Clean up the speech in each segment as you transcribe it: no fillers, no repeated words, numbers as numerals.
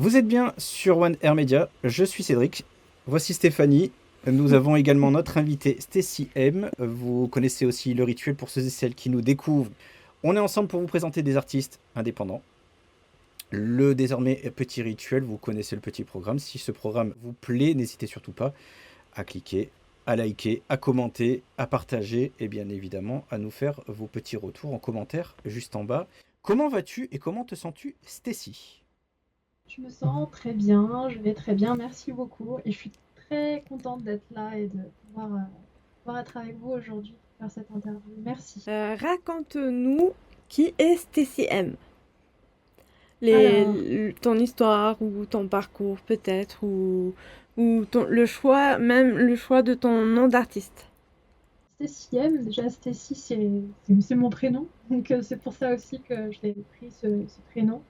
Vous êtes bien sur One Air Media, je suis Cédric, voici Stéphanie, nous avons également notre invitée Stacy M, vous connaissez aussi le rituel pour ceux et celles qui nous découvrent. On est ensemble pour vous présenter des artistes indépendants. Le désormais petit rituel, vous connaissez le petit programme, si ce programme vous plaît, n'hésitez surtout pas à cliquer, à liker, à commenter, à partager et bien évidemment à nous faire vos petits retours en commentaire juste en bas. Comment vas-tu et comment te sens-tu, Stacy ? Je me sens très bien, je vais très bien, merci beaucoup. Et je suis très contente d'être là et de pouvoir être avec vous aujourd'hui pour faire cette interview. Merci. Raconte-nous qui est Stacy M. Alors. Ton histoire ou ton parcours peut-être le choix de ton nom d'artiste. Stacy M, déjà Stacy c'est mon prénom, donc c'est pour ça aussi que je l'ai pris ce prénom.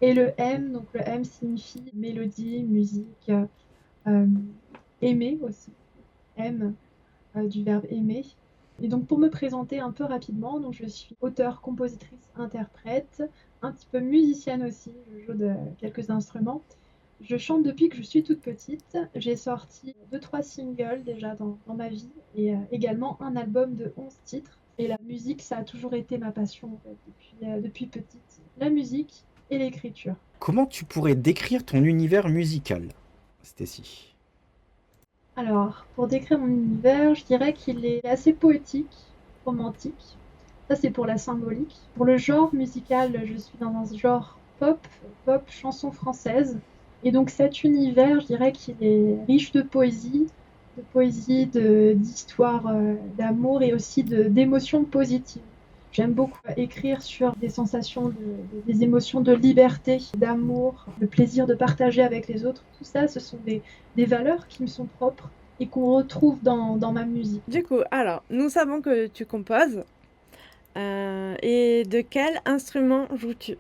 Et le M, donc le M signifie mélodie, musique, aimer aussi, M du verbe aimer. Et donc pour me présenter un peu rapidement, donc je suis auteure, compositrice, interprète, un petit peu musicienne aussi, je joue de quelques instruments. Je chante depuis que je suis toute petite. J'ai sorti 2-3 singles déjà dans ma vie et également un album de 11 titres. Et la musique, ça a toujours été ma passion en fait, depuis petite. La musique et l'écriture. Comment tu pourrais décrire ton univers musical, Stacy ? Alors, pour décrire mon univers, je dirais qu'il est assez poétique, romantique. Ça, c'est pour la symbolique. Pour le genre musical, je suis dans un genre pop chanson française. Et donc cet univers, je dirais qu'il est riche de poésie, d'histoire, d'amour et aussi d'émotions positives. J'aime beaucoup écrire sur des sensations, des émotions de liberté, d'amour, le plaisir de partager avec les autres. Tout ça, ce sont des valeurs qui me sont propres et qu'on retrouve dans ma musique. Du coup, alors, nous savons que tu composes. Et de quel instrument joues-tu ?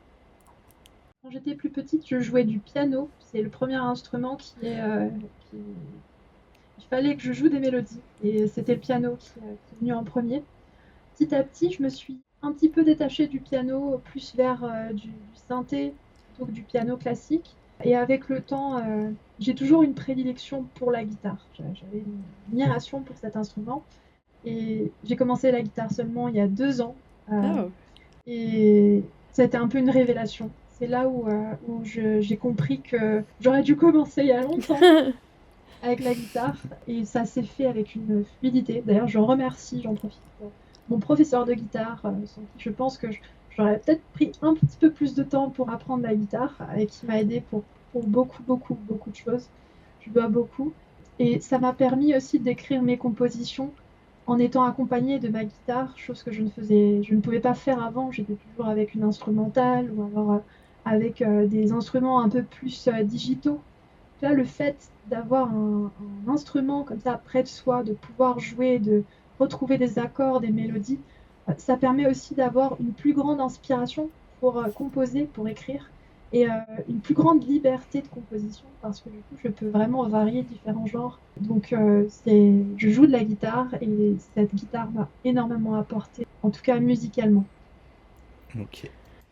Quand j'étais plus petite, je jouais du piano. C'est le premier instrument il fallait que je joue des mélodies. Et c'était le piano qui est venu en premier. Petit à petit, je me suis un petit peu détachée du piano, plus vers du synthé plutôt que du piano classique. Et avec le temps, j'ai toujours une prédilection pour la guitare. J'avais une admiration pour cet instrument. Et j'ai commencé la guitare seulement il y a 2 ans. Oh. Et ça a été un peu une révélation. C'est là où j'ai compris que j'aurais dû commencer il y a longtemps avec la guitare. Et ça s'est fait avec une fluidité. D'ailleurs, je remercie, j'en profite, mon professeur de guitare, sans qui je pense que j'aurais peut-être pris un petit peu plus de temps pour apprendre la guitare et qui m'a aidé pour beaucoup, beaucoup, beaucoup de choses. Je dois beaucoup. Et ça m'a permis aussi d'écrire mes compositions en étant accompagnée de ma guitare, chose que je ne pouvais pas faire avant. J'étais toujours avec une instrumentale ou alors avec des instruments un peu plus digitaux. Là, le fait d'avoir un instrument comme ça près de soi, de pouvoir jouer, de retrouver des accords, des mélodies, ça permet aussi d'avoir une plus grande inspiration pour composer, pour écrire, et une plus grande liberté de composition parce que du coup, je peux vraiment varier différents genres. Donc, je joue de la guitare et cette guitare m'a énormément apporté, en tout cas musicalement. Ok.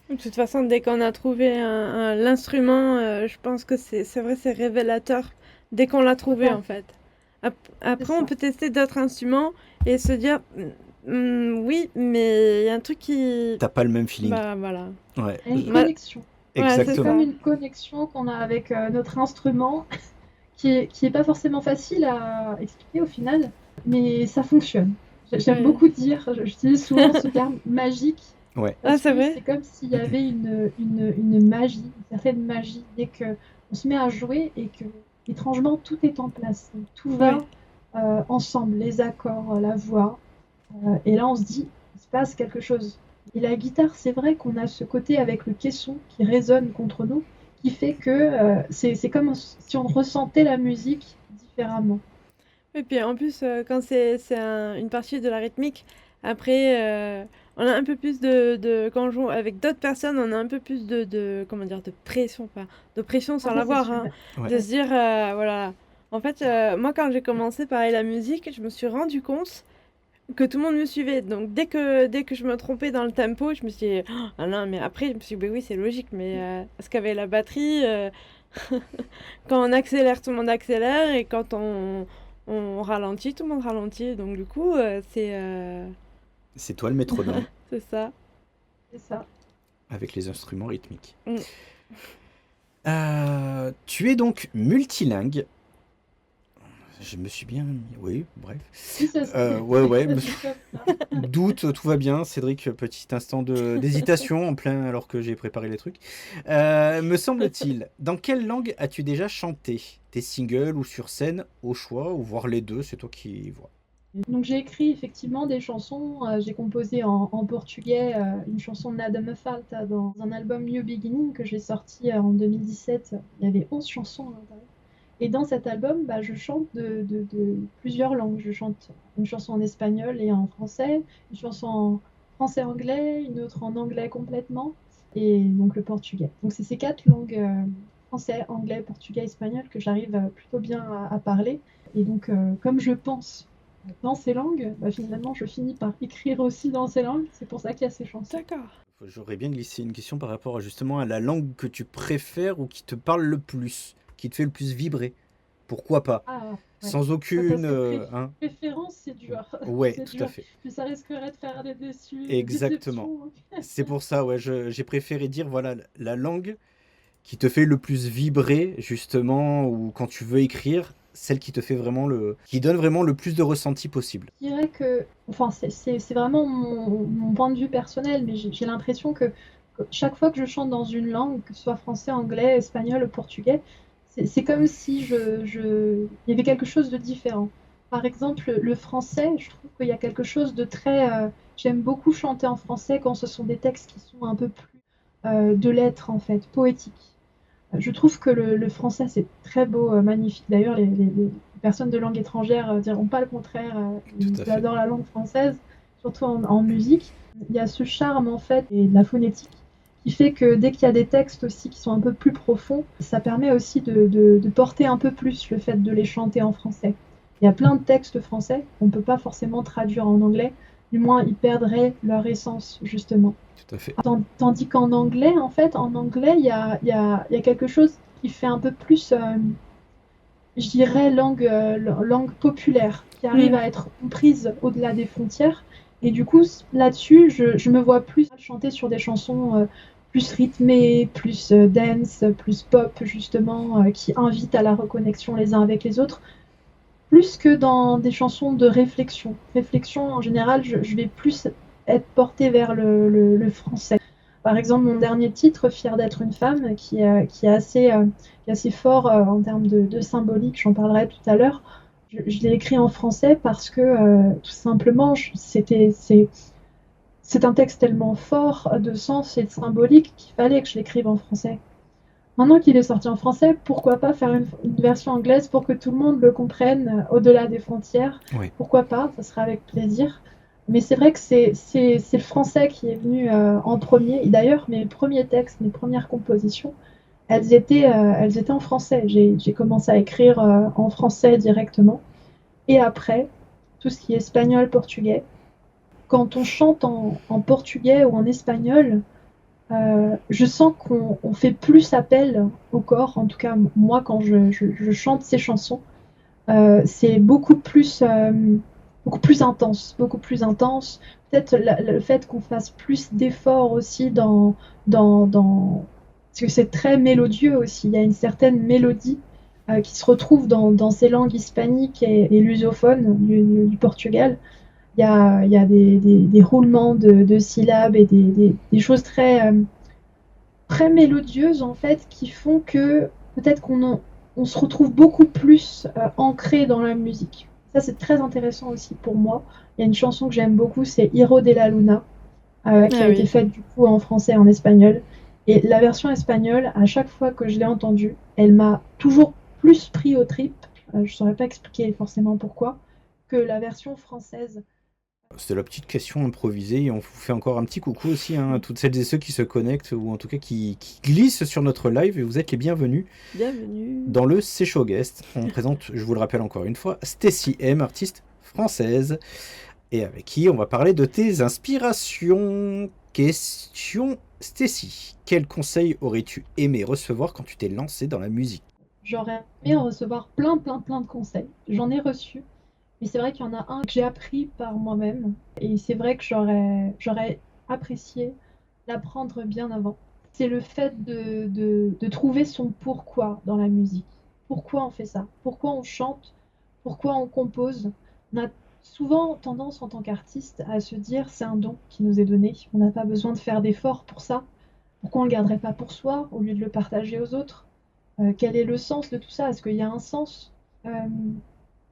De toute façon, dès qu'on a trouvé l'instrument, je pense que c'est vrai, c'est révélateur dès qu'on l'a trouvé en fait. Après, on peut tester d'autres instruments et se dire oui, mais il y a un truc qui. T'as pas le même feeling. Bah voilà. Ouais. Il y a une connexion. Exactement. C'est comme une connexion qu'on a avec notre instrument qui est pas forcément facile à expliquer au final, mais ça fonctionne. J'aime beaucoup dire, j'utilise souvent ce terme magique. Ouais. Parce c'est que vrai. c'est comme s'il y avait une magie, une certaine magie, dès qu'on se met à jouer et que, étrangement, tout est en place. Donc, tout va ensemble, les accords, la voix. Et là, on se dit, il se passe quelque chose. Et la guitare, c'est vrai qu'on a ce côté avec le caisson qui résonne contre nous, qui fait que c'est comme si on ressentait la musique différemment. Et puis en plus, quand c'est une partie de la rythmique, après, on a un peu plus quand on joue avec d'autres personnes, on a un peu plus comment dire, de pression, pas de pression sans l'avoir, hein, de se dire, voilà. En fait, moi, quand j'ai commencé, pareil, la musique, je me suis rendu compte que tout le monde me suivait. Donc, dès que je me trompais dans le tempo, je me suis dit, ah non, mais après, je me suis dit, oui, c'est logique, mais parce qu'avec la batterie, Quand on accélère, tout le monde accélère, et quand on ralentit, tout le monde ralentit. Donc du coup, C'est toi le métronome, c'est ça. C'est ça. avec les instruments rythmiques. Mm. Tu es donc multilingue. Je me suis bien mis... Oui, bref. Oui, ça se Ouais, comme ça. doute, tout va bien. Cédric, petit instant d'hésitation en plein alors que j'ai préparé les trucs. Me semble-t-il, dans quelle langue as-tu déjà chanté? Tes singles ou sur scène, au choix, ou voir les deux, c'est toi qui vois. Donc j'ai écrit effectivement des chansons, j'ai composé en portugais une chanson Nada Me Falta dans un album New Beginning que j'ai sorti en 2017. Il y avait 11 chansons à l'intérieur. Et dans cet album, bah, je chante de plusieurs langues. Je chante une chanson en espagnol et en français, une chanson en français-anglais, une autre en anglais complètement, et donc le portugais. Donc c'est ces 4 langues, français, anglais, portugais, espagnol, que j'arrive plutôt bien à parler. Et donc comme je pense dans ces langues, bah, finalement je finis par écrire aussi dans ces langues. C'est pour ça qu'il y a ces chansons. D'accord. J'aurais bien glissé une question par rapport justement à la langue que tu préfères ou qui te parle le plus, qui te fait le plus vibrer. Pourquoi pas? Ah ouais. Sans Parce aucune... que hein. préférence, c'est dur. Ouais, C'est tout à dur. fait. Puis ça risquerait de faire des Exactement. déceptions. C'est pour ça, ouais, j'ai préféré dire, voilà, la langue qui te fait le plus vibrer, justement, ou quand tu veux écrire, celle qui te fait vraiment qui donne vraiment le plus de ressenti possible. Je dirais que, enfin, c'est vraiment mon point de vue personnel, mais j'ai l'impression que chaque fois que je chante dans une langue, que ce soit français, anglais, espagnol ou portugais, c'est comme si il y avait quelque chose de différent. Par exemple, le français, je trouve qu'il y a quelque chose de très. J'aime beaucoup chanter en français quand ce sont des textes qui sont un peu plus de lettres, en fait, poétiques. Je trouve que le français, c'est très beau, magnifique. D'ailleurs, les personnes de langue étrangère diront pas le contraire. Tout Ils à fait. adorent la langue française, surtout en musique. Il y a ce charme, en fait, et de la phonétique qui fait que dès qu'il y a des textes aussi qui sont un peu plus profonds, ça permet aussi de porter un peu plus le fait de les chanter en français. Il y a plein de textes français qu'on ne peut pas forcément traduire en anglais, du moins ils perdraient leur essence, justement. Tout à fait. Tandis qu'en anglais, en fait, il y a quelque chose qui fait un peu plus, je dirais, langue populaire, qui arrive à être comprise au-delà des frontières. Et du coup, là-dessus, je me vois plus chanter sur des chansons plus rythmées, plus dance, plus pop, justement, qui invitent à la reconnexion les uns avec les autres, plus que dans des chansons de réflexion. Réflexion, en général, je vais plus être portée vers le français. Par exemple, mon dernier titre, Fière d'être une femme, qui est assez fort en termes de symbolique, j'en parlerai tout à l'heure. Je l'ai écrit en français parce que tout simplement, c'est un texte tellement fort de sens et de symbolique qu'il fallait que je l'écrive en français. Maintenant qu'il est sorti en français, pourquoi pas faire une version anglaise pour que tout le monde le comprenne au-delà des frontières? Oui. Pourquoi pas? Ça sera avec plaisir. Mais c'est vrai que c'est le français qui est venu en premier. Et d'ailleurs, mes premiers textes, mes premières compositions, elles étaient en français. J'ai commencé à écrire en français directement. Et après, tout ce qui est espagnol, portugais. Quand on chante en portugais ou en espagnol, je sens qu'on fait plus appel au corps. En tout cas, moi, quand je chante ces chansons, c'est beaucoup plus intense, beaucoup plus intense. Peut-être le fait qu'on fasse plus d'efforts aussi parce que c'est très mélodieux aussi. Il y a une certaine mélodie qui se retrouve dans ces langues hispaniques et lusophones du Portugal. Il y a des roulements de syllabes et des choses très mélodieuses en fait qui font que peut-être on se retrouve beaucoup plus ancré dans la musique. Ça, c'est très intéressant aussi pour moi. Il y a une chanson que j'aime beaucoup, c'est Hiro de la Luna, qui a été faite du coup en français et en espagnol. Et la version espagnole, à chaque fois que je l'ai entendue, elle m'a toujours plus pris aux tripes. Je ne saurais pas expliquer forcément pourquoi, que la version française. C'était la petite question improvisée et on vous fait encore un petit coucou aussi à toutes celles et ceux qui se connectent ou en tout cas qui glissent sur notre live et vous êtes les bienvenus. Bienvenue. Dans le C'est Show Guest. On présente, je vous le rappelle encore une fois, Stacy M, artiste française et avec qui on va parler de tes inspirations. Question Stacy, quel conseil aurais-tu aimé recevoir quand tu t'es lancé dans la musique? J'aurais aimé recevoir plein, plein, plein de conseils. J'en ai reçu, mais c'est vrai qu'il y en a un que j'ai appris par moi-même. Et c'est vrai que j'aurais apprécié l'apprendre bien avant. C'est le fait de trouver son pourquoi dans la musique. Pourquoi on fait ça? Pourquoi on chante? Pourquoi on compose? On a souvent tendance en tant qu'artiste à se dire c'est un don qui nous est donné. On n'a pas besoin de faire d'efforts pour ça. Pourquoi on ne le garderait pas pour soi au lieu de le partager aux autres? Quel est le sens de tout ça? Est-ce qu'il y a un sens? Euh,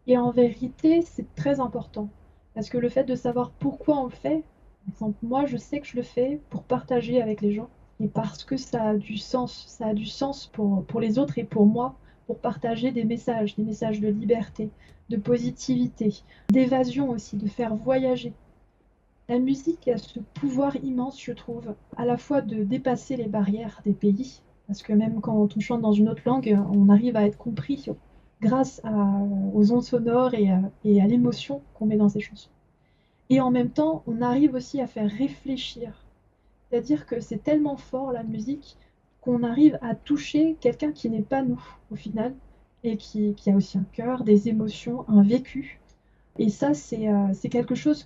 et en vérité, c'est très important. Parce que le fait de savoir pourquoi on le fait, par exemple, moi, je sais que je le fais pour partager avec les gens. Et parce que ça a du sens. Ça a du sens pour les autres et pour moi, pour partager des messages de liberté, de positivité, d'évasion aussi, de faire voyager. La musique a ce pouvoir immense, je trouve, à la fois de dépasser les barrières des pays, parce que même quand on chante dans une autre langue, on arrive à être compris aux ondes sonores et à l'émotion qu'on met dans ces chansons. Et en même temps, on arrive aussi à faire réfléchir. C'est-à-dire que c'est tellement fort la musique qu'on arrive à toucher quelqu'un qui n'est pas nous, au final, et qui a aussi un cœur, des émotions, un vécu. Et ça, c'est quelque chose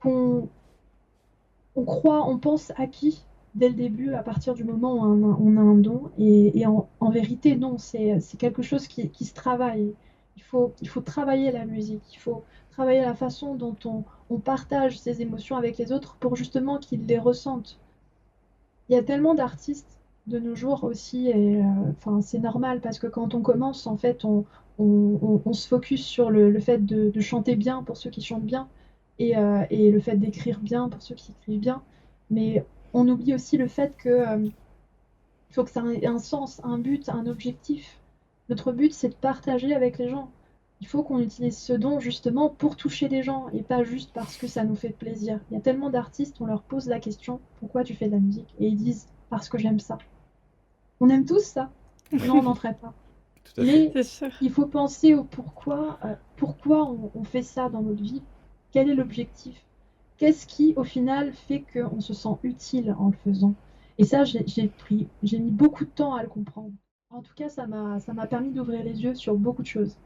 qu'on on pense acquis dès le début, à partir du moment où on a un don. Et en vérité, non, c'est quelque chose qui se travaille. Il faut travailler la musique, il faut travailler la façon dont on partage ses émotions avec les autres pour justement qu'ils les ressentent. Il y a tellement d'artistes de nos jours aussi, et enfin, c'est normal parce que quand on commence, en fait, on se focus sur le fait de chanter bien pour ceux qui chantent bien et le fait d'écrire bien pour ceux qui écrivent bien. Mais on oublie aussi le fait que, il faut que ça ait un sens, un but, un objectif. Notre but, c'est de partager avec les gens. Il faut qu'on utilise ce don justement pour toucher les gens et pas juste parce que ça nous fait plaisir. Il y a tellement d'artistes, on leur pose la question, pourquoi tu fais de la musique? Et ils disent, parce que j'aime ça. On aime tous ça. Non, on n'en ferait pas. Tout à fait. Mais C'est sûr. il faut penser au pourquoi, pourquoi on fait ça dans notre vie. Quel est l'objectif? Qu'est-ce qui, au final, fait qu'on se sent utile en le faisant? Et ça, j'ai mis beaucoup de temps à le comprendre. En tout cas, ça m'a permis d'ouvrir les yeux sur beaucoup de choses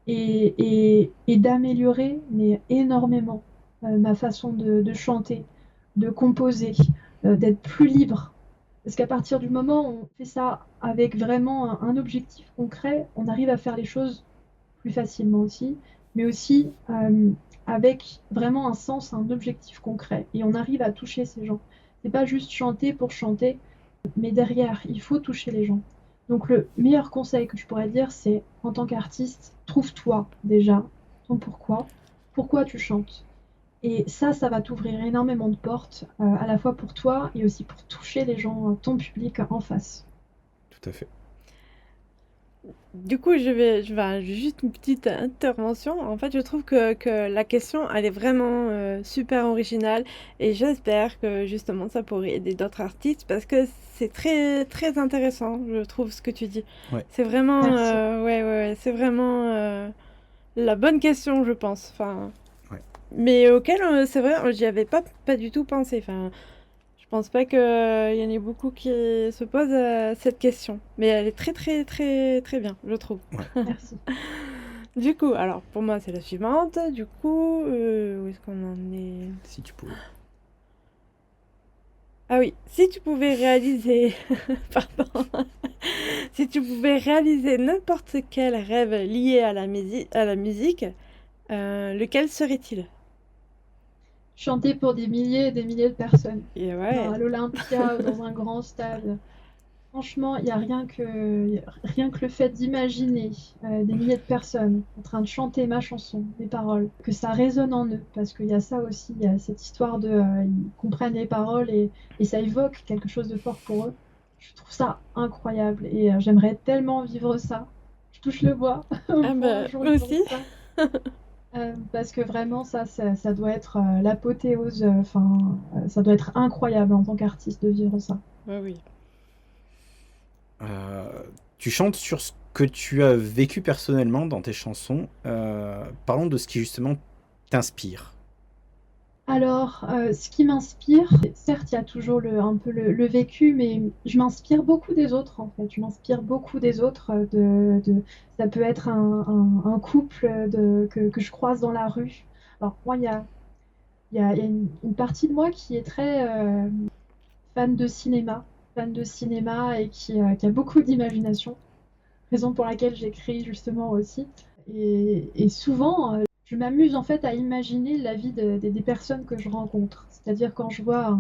et d'améliorer, mais énormément, ma façon de chanter, de composer, d'être plus libre. Parce qu'à partir du moment où on fait ça avec vraiment un objectif concret, on arrive à faire les choses plus facilement aussi, mais aussi avec vraiment un sens, un objectif concret. Et on arrive à toucher ces gens. C'est pas juste chanter pour chanter, mais derrière, il faut toucher les gens. Donc le meilleur conseil que je pourrais dire, c'est en tant qu'artiste, trouve-toi déjà ton pourquoi, pourquoi tu chantes. Et ça va t'ouvrir énormément de portes, à la fois pour toi et aussi pour toucher les gens, ton public en face. Tout à fait. Du coup, juste une petite intervention. En fait, je trouve que la question, elle est vraiment super originale et j'espère que justement ça pourrait aider d'autres artistes parce que c'est très très intéressant, je trouve, ce que tu dis. Ouais. C'est vraiment, Merci. ouais, c'est vraiment la bonne question, je pense. Enfin, Ouais. mais auquel, c'est vrai, j'y avais pas du tout pensé. Enfin, je pense pas qu'il y en ait beaucoup qui se posent cette question. Mais elle est très, très, très, très bien, je trouve. Merci. Du coup, alors pour moi, c'est la suivante. Du coup, où est-ce qu'on en est? Si tu pouvais. Ah oui, si tu pouvais réaliser... Pardon. Si tu pouvais réaliser n'importe quel rêve lié à la musique, lequel serait-il? Chanter pour des milliers et des milliers de personnes, Et ouais. à l'Olympia ou dans un grand stade. Franchement, il n'y a rien que le fait d'imaginer des milliers de personnes en train de chanter ma chanson, mes paroles, que ça résonne en eux, parce qu'il y a ça aussi, il y a cette histoire ils comprennent les paroles et ça évoque quelque chose de fort pour eux. Je trouve ça incroyable et j'aimerais tellement vivre ça. Je touche le bois Ah pour un bah, jour moi vivre aussi. ça. Parce que vraiment, ça doit être l'apothéose, enfin, ça doit être incroyable en tant qu'artiste de vivre ça. Ouais, oui. Tu chantes sur ce que tu as vécu personnellement dans tes chansons. Parlons de ce qui justement t'inspire. Alors, ce qui m'inspire, certes, il y a toujours un peu le vécu, mais je m'inspire beaucoup des autres, en fait. Je m'inspire beaucoup des autres. Ça peut être un couple que je croise dans la rue. Alors, moi, il y a une partie de moi qui est très fan de cinéma, et qui a beaucoup d'imagination, raison pour laquelle j'écris justement aussi. Et souvent, je m'amuse en fait à imaginer la vie des personnes que je rencontre. C'est-à-dire quand je vois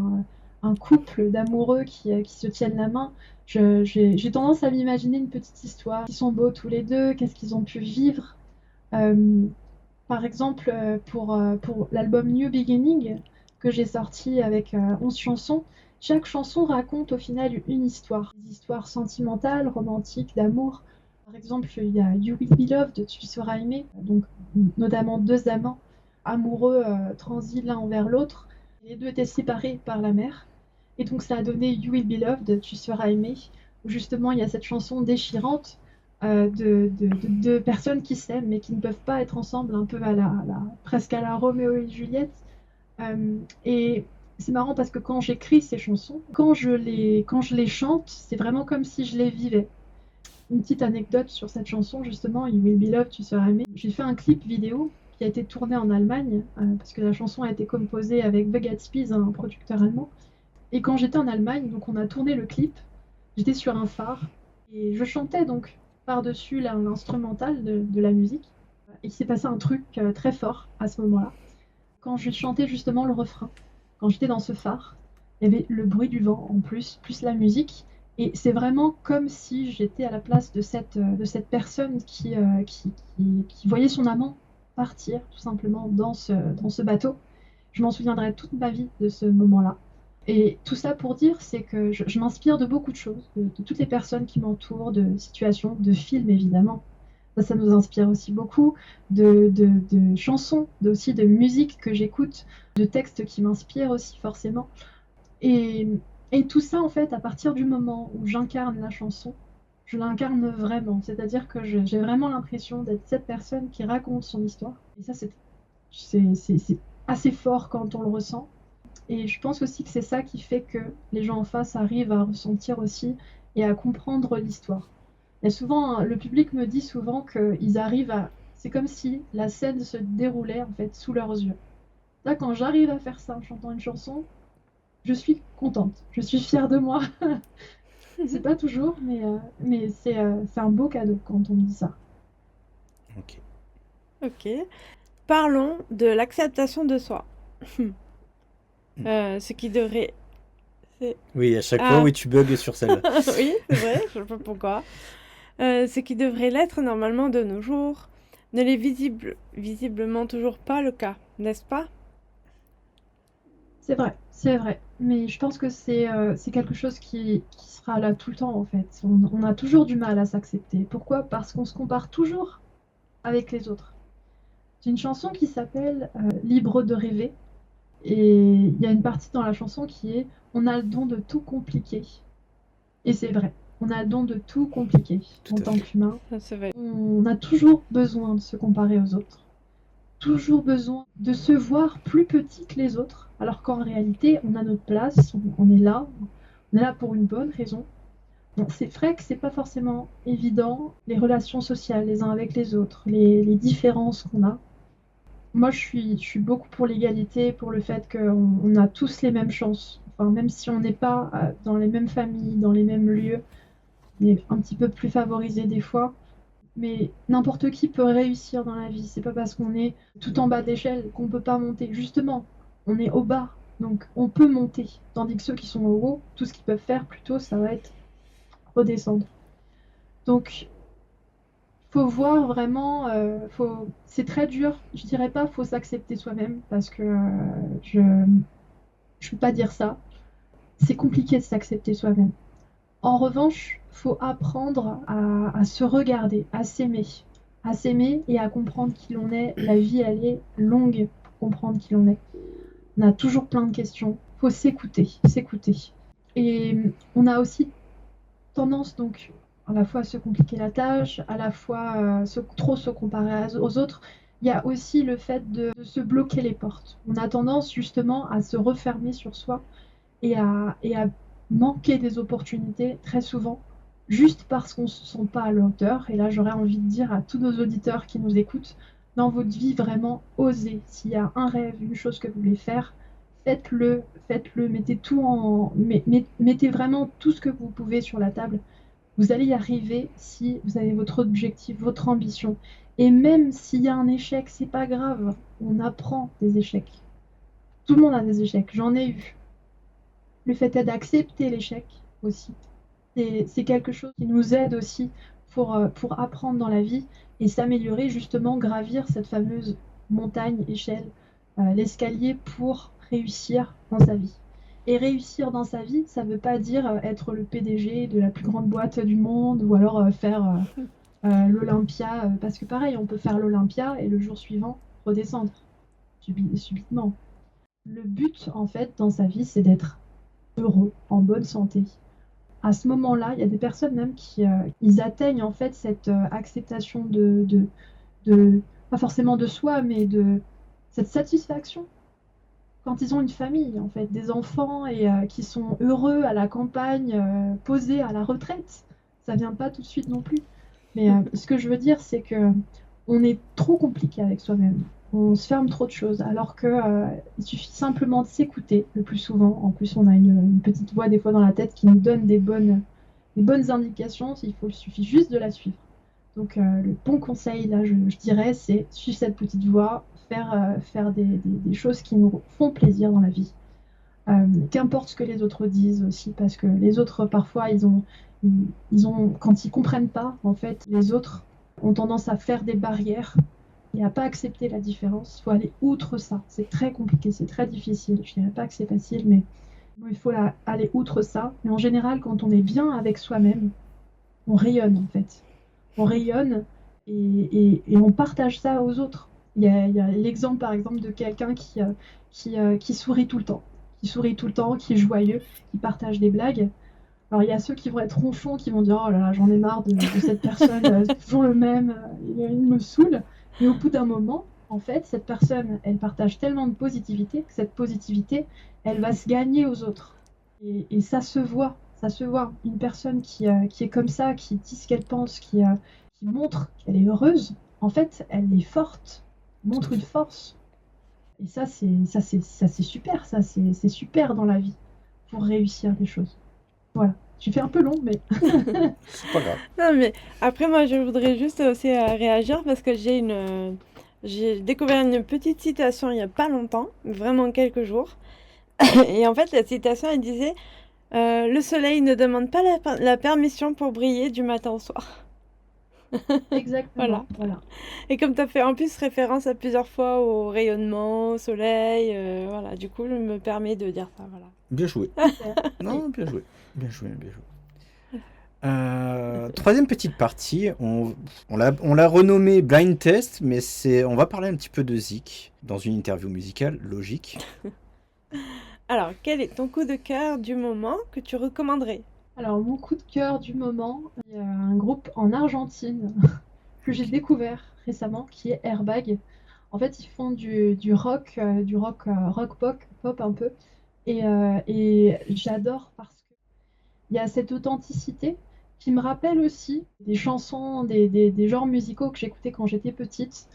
un couple d'amoureux qui se tiennent la main, j'ai tendance à m'imaginer une petite histoire. Ils sont beaux tous les deux, qu'est-ce qu'ils ont pu vivre. Euh, Par exemple, pour l'album New Beginning que j'ai sorti avec 11 chansons, chaque chanson raconte au final une histoire. Des histoires sentimentales, romantiques, d'amour. Par exemple, il y a You Will Be Loved, Tu seras aimé, donc notamment deux amants amoureux transis l'un envers l'autre. Les deux étaient séparés par la mer. Et donc ça a donné You Will Be Loved, Tu seras aimé, où justement il y a cette chanson déchirante de personnes qui s'aiment mais qui ne peuvent pas être ensemble, un peu presque à la Roméo et Juliette. Et c'est marrant parce que quand j'écris ces chansons, quand je les chante, c'est vraiment comme si je les vivais. Une petite anecdote sur cette chanson, justement, You Will Be Loved, Tu seras aimé. J'ai fait un clip vidéo qui a été tourné en Allemagne, parce que la chanson a été composée avec The Gatsby's, un producteur allemand. Et quand j'étais en Allemagne, donc on a tourné le clip, j'étais sur un phare et je chantais donc par-dessus l'instrumental de la musique. Et il s'est passé un truc très fort à ce moment-là. Quand je chantais justement le refrain, quand j'étais dans ce phare, il y avait le bruit du vent en plus la musique. Et c'est vraiment comme si j'étais à la place de cette personne qui voyait son amant partir tout simplement dans ce bateau. Je m'en souviendrai toute ma vie de ce moment-là. Et tout ça pour dire, c'est que je m'inspire de beaucoup de choses, de toutes les personnes qui m'entourent, de situations, de films évidemment. Ça nous inspire aussi beaucoup, de chansons, aussi de musique que j'écoute, de textes qui m'inspirent aussi forcément. Et, et tout ça, en fait, à partir du moment où j'incarne la chanson, je l'incarne vraiment. C'est-à-dire que j'ai vraiment l'impression d'être cette personne qui raconte son histoire. Et ça, c'est assez fort quand on le ressent. Et je pense aussi que c'est ça qui fait que les gens en face arrivent à ressentir aussi et à comprendre l'histoire. Et souvent, le public me dit souvent qu'ils arrivent à... C'est comme si la scène se déroulait en fait sous leurs yeux. Là, quand j'arrive à faire ça en chantant une chanson, je suis contente, je suis fière de moi. C'est pas toujours, mais c'est un beau cadeau quand on me dit ça. Ok. Ok. Parlons de l'acceptation de soi. Ce qui devrait... Oui, à chaque fois, oui, tu bugs sur celle-là. Oui, c'est vrai, je sais pas pourquoi. Ce qui devrait l'être normalement de nos jours, ne l'est visiblement toujours pas le cas, n'est-ce pas? C'est vrai. Mais je pense que c'est quelque chose qui sera là tout le temps en fait. On a toujours du mal à s'accepter. Pourquoi? Parce qu'on se compare toujours avec les autres. J'ai une chanson qui s'appelle Libre de rêver. Et il y a une partie dans la chanson qui est On a le don de tout compliquer. Et c'est vrai, on a le don de tout compliquer Tout en à tant fait. qu'humain. C'est vrai. On a toujours besoin de se comparer aux autres. Toujours besoin de se voir plus petit que les autres. Alors qu'en réalité, on a notre place, on est là pour une bonne raison. Bon, c'est vrai que c'est pas forcément évident, les relations sociales les uns avec les autres, les différences qu'on a. Moi, je suis beaucoup pour l'égalité, pour le fait qu'on a tous les mêmes chances. Enfin, même si on n'est pas dans les mêmes familles, dans les mêmes lieux, on est un petit peu plus favorisé des fois. Mais n'importe qui peut réussir dans la vie. C'est pas parce qu'on est tout en bas d'échelle qu'on peut pas monter. Justement, on est au bas, donc on peut monter. Tandis que ceux qui sont au haut, tout ce qu'ils peuvent faire plutôt, ça va être redescendre. Donc, faut voir vraiment, c'est très dur. Je dirais pas faut s'accepter soi-même parce que je peux pas dire ça. C'est compliqué de s'accepter soi-même. En revanche, faut apprendre à se regarder, à s'aimer et à comprendre qui l'on est. La vie, elle est longue pour comprendre qui l'on est. On a toujours plein de questions. Faut s'écouter. Et on a aussi tendance donc à la fois à se compliquer la tâche, à la fois trop se comparer aux autres, il y a aussi le fait de se bloquer les portes. On a tendance justement à se refermer sur soi et à manquer des opportunités très souvent, juste parce qu'on ne se sent pas à la hauteur. Et là, j'aurais envie de dire à tous nos auditeurs qui nous écoutent, dans votre vie, vraiment, osez. S'il y a un rêve, une chose que vous voulez faire, faites-le, faites-le, mettez vraiment tout ce que vous pouvez sur la table. Vous allez y arriver si vous avez votre objectif, votre ambition. Et même s'il y a un échec, c'est pas grave. On apprend des échecs. Tout le monde a des échecs, j'en ai eu. Le fait est d'accepter l'échec aussi. C'est quelque chose qui nous aide aussi pour apprendre dans la vie et s'améliorer, justement, gravir cette fameuse montagne, échelle, l'escalier pour réussir dans sa vie. Et réussir dans sa vie, ça ne veut pas dire être le PDG de la plus grande boîte du monde ou alors faire l'Olympia. Parce que pareil, on peut faire l'Olympia et le jour suivant redescendre subitement. Le but, en fait, dans sa vie, c'est d'être heureux, en bonne santé. À ce moment-là, il y a des personnes même qui ils atteignent en fait cette acceptation pas forcément de soi, mais de cette satisfaction quand ils ont une famille, en fait, des enfants et qui sont heureux à la campagne, posés à la retraite. Ça vient pas tout de suite non plus. Mais ce que je veux dire, c'est que on est trop compliqué avec soi-même. On se ferme trop de choses, alors que il suffit simplement de s'écouter le plus souvent. En plus, on a une petite voix des fois dans la tête qui nous donne des bonnes indications. Il suffit juste de la suivre. Donc, le bon conseil, là, je dirais, c'est suivre cette petite voix, faire des choses qui nous font plaisir dans la vie. Qu'importe ce que les autres disent aussi, parce que les autres, parfois, quand ils comprennent pas, en fait, les autres ont tendance à faire des barrières et à pas accepter la différence. Il faut aller outre ça. C'est très compliqué, c'est très difficile. Je dirais pas que c'est facile, mais il faut aller outre ça. Et en général, quand on est bien avec soi-même, on rayonne, en fait. On rayonne et on partage ça aux autres. Il y a l'exemple, par exemple, de quelqu'un qui sourit tout le temps, qui est joyeux, qui partage des blagues. Alors, il y a ceux qui vont être ronchons, qui vont dire: oh là là, j'en ai marre de cette personne, c'est toujours le même, il me saoule. Mais au bout d'un moment, en fait, cette personne, elle partage tellement de positivité que cette positivité, elle va se gagner aux autres. Et ça se voit, ça se voit. Une personne qui est comme ça, qui dit ce qu'elle pense, qui montre qu'elle est heureuse, en fait, elle est forte, montre une force. Et ça c'est super, c'est super dans la vie pour réussir les choses. Voilà. J'ai fait un peu long, mais C'est pas grave. Non, mais après, moi, je voudrais juste aussi réagir parce que j'ai découvert une petite citation il n'y a pas longtemps, vraiment quelques jours. Et en fait, la citation, elle disait le soleil ne demande pas la permission pour briller du matin au soir. Voilà. exactement. Et comme tu as fait en plus référence à plusieurs fois au rayonnement, au soleil, voilà, du coup, je me permets de dire ça, voilà. Bien joué. Super. Non, bien joué. Bien joué, bien joué. Troisième petite partie, on l'a renommé Blind Test, mais on va parler un petit peu de Zik dans une interview musicale, logique. Alors, quel est ton coup de cœur du moment que tu recommanderais? Alors, mon coup de cœur du moment, il y a un groupe en Argentine que j'ai découvert récemment qui est Airbag. En fait, ils font du rock, rock pop un peu. Et j'adore parce qu'il y a cette authenticité qui me rappelle aussi des chansons, des genres musicaux que j'écoutais quand j'étais petite.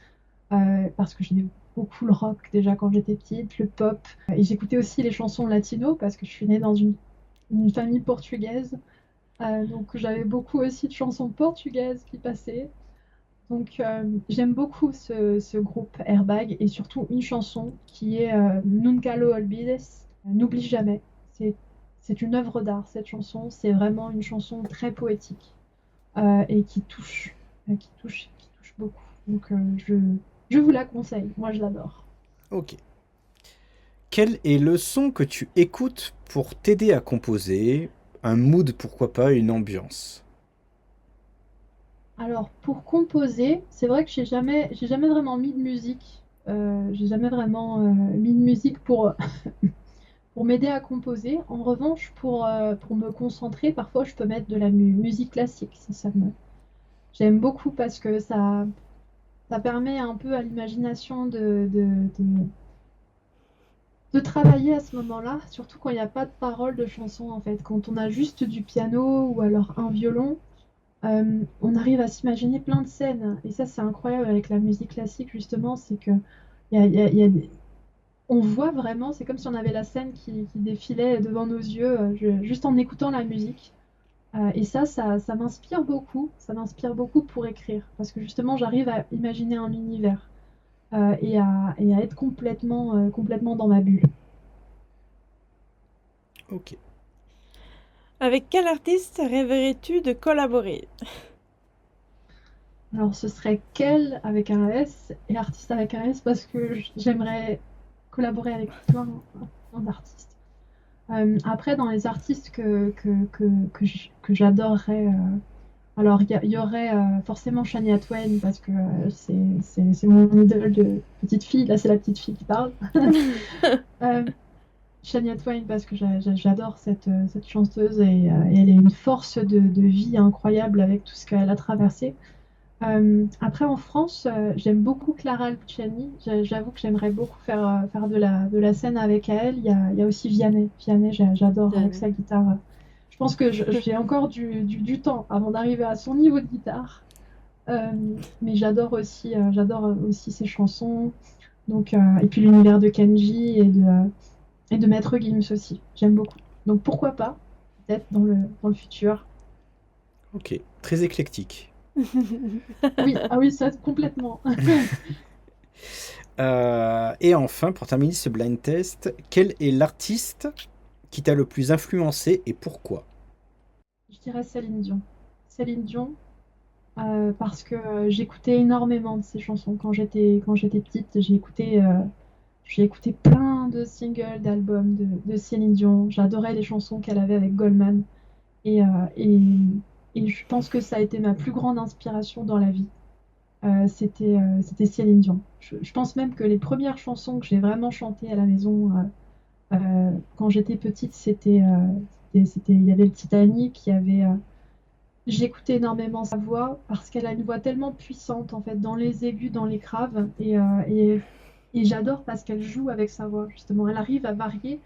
Parce que j'aimais beaucoup le rock déjà quand j'étais petite, le pop. Et j'écoutais aussi les chansons latino parce que je suis née dans une famille portugaise. Donc j'avais beaucoup aussi de chansons portugaises qui passaient. Donc j'aime beaucoup ce groupe Airbag et surtout une chanson qui est Nunca lo olvides, N'oublie jamais. C'est une œuvre d'art cette chanson, c'est vraiment une chanson très poétique et qui touche beaucoup. Donc je vous la conseille, moi je l'adore. Ok. Quel est le son que tu écoutes pour t'aider à composer? Un mood, pourquoi pas, une ambiance? Alors pour composer, c'est vrai que j'ai jamais vraiment mis de musique. J'ai jamais vraiment mis de musique pour m'aider à composer. En revanche, pour me concentrer, parfois je peux mettre de la musique classique. J'aime beaucoup parce que Ça permet un peu à l'imagination de travailler à ce moment-là, surtout quand il n'y a pas de paroles de chansons en fait. Quand on a juste du piano ou alors un violon, on arrive à s'imaginer plein de scènes. Et ça, c'est incroyable avec la musique classique, justement, c'est que il y a on voit vraiment, c'est comme si on avait la scène qui défilait devant nos yeux, juste en écoutant la musique. Et ça m'inspire beaucoup. Ça m'inspire beaucoup pour écrire, parce que justement, j'arrive à imaginer un univers et à être complètement dans ma bulle. Ok. Avec quel artiste rêverais-tu de collaborer? Alors, ce serait quel avec un S et artiste avec un S parce que j'aimerais collaborer avec plein, plein d'artistes. Après, dans les artistes que j'adorerais, alors il y aurait forcément Shania Twain parce que c'est mon idole de petite fille. Là, c'est la petite fille qui parle. Euh, Shania Twain parce que j'adore cette chanteuse et elle est une force de vie incroyable avec tout ce qu'elle a traversé. Après, en France, j'aime beaucoup Clara Luciani. J'avoue que j'aimerais beaucoup faire de la scène avec elle. Il y a aussi Vianney. Vianney, j'adore avec sa guitare. Je pense que j'ai encore du temps avant d'arriver à son niveau de guitare. Euh, mais j'adore aussi ses chansons. Donc, et puis l'univers de Kenji et de Maître Gims aussi. J'aime beaucoup. Donc pourquoi pas, peut-être dans le futur. Ok. Très éclectique. Oui, ah oui, ça complètement. Et enfin, pour terminer ce blind test, quel est l'artiste qui t'a le plus influencé et pourquoi? Je dirais Céline Dion. Céline Dion, parce que j'écoutais énormément de ses chansons quand j'étais petite. J'ai écouté plein de singles, d'albums de Céline Dion. J'adorais les chansons qu'elle avait avec Goldman. Et, euh, et, et je pense que ça a été ma plus grande inspiration dans la vie. C'était Céline Dion. Je pense même que les premières chansons que j'ai vraiment chantées à la maison quand j'étais petite, il y avait le Titanic, j'écoutais énormément sa voix parce qu'elle a une voix tellement puissante en fait, dans les aigus, dans les graves, et j'adore parce qu'elle joue avec sa voix justement. Elle arrive à varier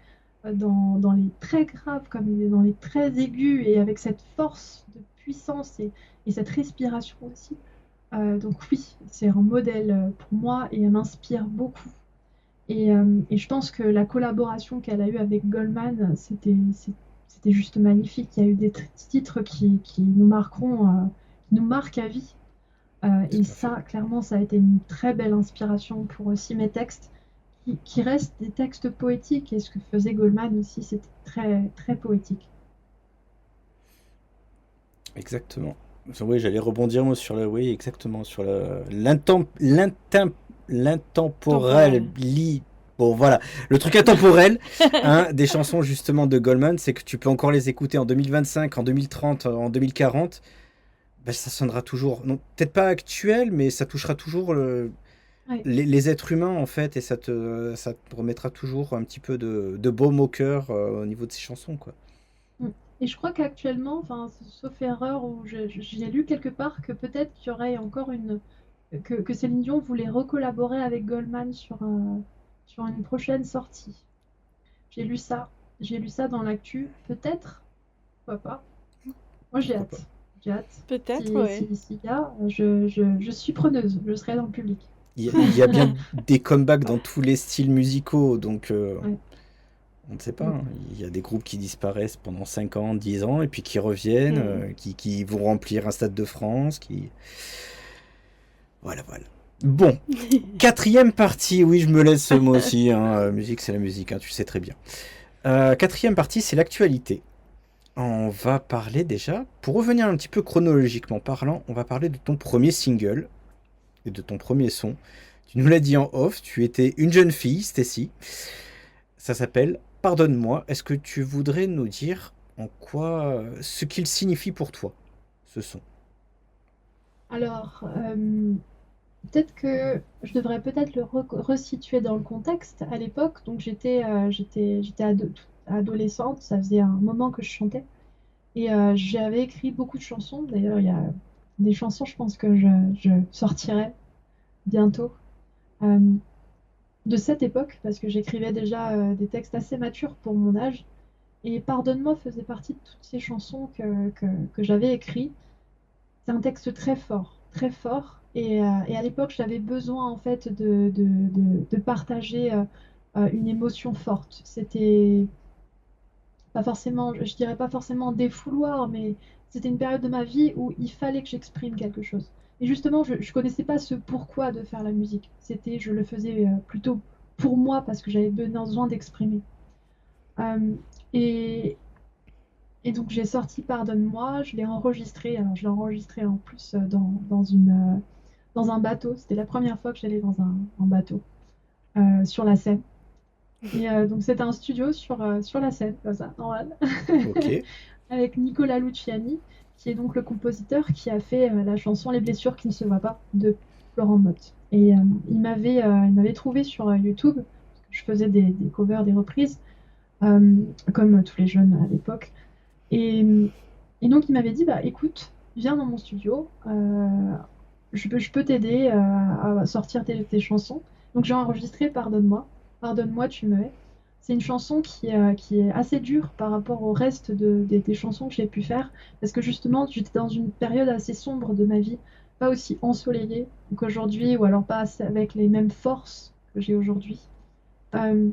dans les très graves comme dans les très aigus et avec cette force de puissance et cette respiration aussi. Donc oui, c'est un modèle pour moi et elle m'inspire beaucoup. Et je pense que la collaboration qu'elle a eue avec Goldman, c'était juste magnifique. Il y a eu des titres qui nous marqueront, qui nous marquent à vie. Tout Et à fait. ça, clairement, ça a été une très belle inspiration pour aussi mes textes, qui restent des textes poétiques. Et ce que faisait Goldman aussi, c'était très, très poétique. Exactement. Oui, j'allais rebondir moi sur le, oui, exactement sur l'intemporel. Temporel. Bon, voilà, le truc intemporel hein, des chansons justement de Goldman, c'est que tu peux encore les écouter en 2025, en 2030, en 2040. Ben, ça sonnera toujours, non, peut-être pas actuel, mais ça touchera toujours Ouais. les êtres humains en fait, et ça te remettra toujours un petit peu de baume au cœur au niveau de ces chansons, quoi. Mm. Et je crois qu'actuellement, enfin, sauf erreur, où j'ai lu quelque part que peut-être qu'il y aurait encore que Céline Dion voulait recollaborer avec Goldman sur une prochaine sortie. J'ai lu ça. J'ai lu ça dans l'actu. Peut-être, pourquoi pas. Moi, j'ai Pourquoi pas. hâte. J'ai hâte. Peut-être, ouais. S'il y a, je suis preneuse. Je serai dans le public. Il y a bien des comebacks dans tous les styles musicaux, donc Ouais. on ne sait pas, Mm. hein. Il y a des groupes qui disparaissent pendant 5 ans, 10 ans, et puis qui reviennent, qui vont remplir un stade de France, qui... Voilà, voilà. Bon, quatrième partie, oui, je me laisse moi aussi, hein, musique c'est la musique, hein, tu sais très bien. Quatrième partie, c'est l'actualité. On va parler déjà, pour revenir un petit peu chronologiquement parlant, on va parler de ton premier single et de ton premier son. Tu nous l'as dit en off, tu étais une jeune fille, Stacy. Ça s'appelle Pardonne-moi. Est-ce que tu voudrais nous dire en quoi, ce qu'il signifie pour toi, ce son? Alors, peut-être que je devrais peut-être le resituer dans le contexte. À l'époque, donc j'étais adolescente, ça faisait un moment que je chantais. Et j'avais écrit beaucoup de chansons. D'ailleurs, il y a des chansons, je pense que je sortirai. bientôt. Euh, de cette époque, parce que j'écrivais déjà des textes assez matures pour mon âge. Et Pardonne-moi faisait partie de toutes ces chansons que j'avais écrites. C'est un texte très fort, très fort. Et à l'époque, j'avais besoin en fait de partager une émotion forte. C'était pas forcément, je dirais pas forcément des fouloirs, mais c'était une période de ma vie où il fallait que j'exprime quelque chose. Et justement, je connaissais pas ce pourquoi de faire la musique. Je le faisais plutôt pour moi parce que j'avais besoin d'exprimer. Euh, et, et donc j'ai sorti Pardonne-moi, je l'ai enregistré. Alors je l'ai enregistré en plus dans un bateau. C'était la première fois que j'allais dans un bateau sur la Seine. Et donc c'était un studio sur la Seine, comme ça, normal. Ok. Avec Nicolas Luciani, qui est donc le compositeur qui a fait la chanson Les blessures qui ne se voient pas de Florent Motte. Et il m'avait trouvé sur YouTube, parce que je faisais des covers, des reprises, euh, comme tous les jeunes à l'époque. Et, et donc il m'avait dit, bah écoute, viens dans mon studio, je peux t'aider à sortir tes chansons. Donc j'ai enregistré Pardonne-moi, Pardonne-moi, tu me hais. C'est une chanson qui est assez dure par rapport au reste des chansons que j'ai pu faire, parce que justement j'étais dans une période assez sombre de ma vie, pas aussi ensoleillée qu'aujourd'hui, ou alors pas avec les mêmes forces que j'ai aujourd'hui. Euh,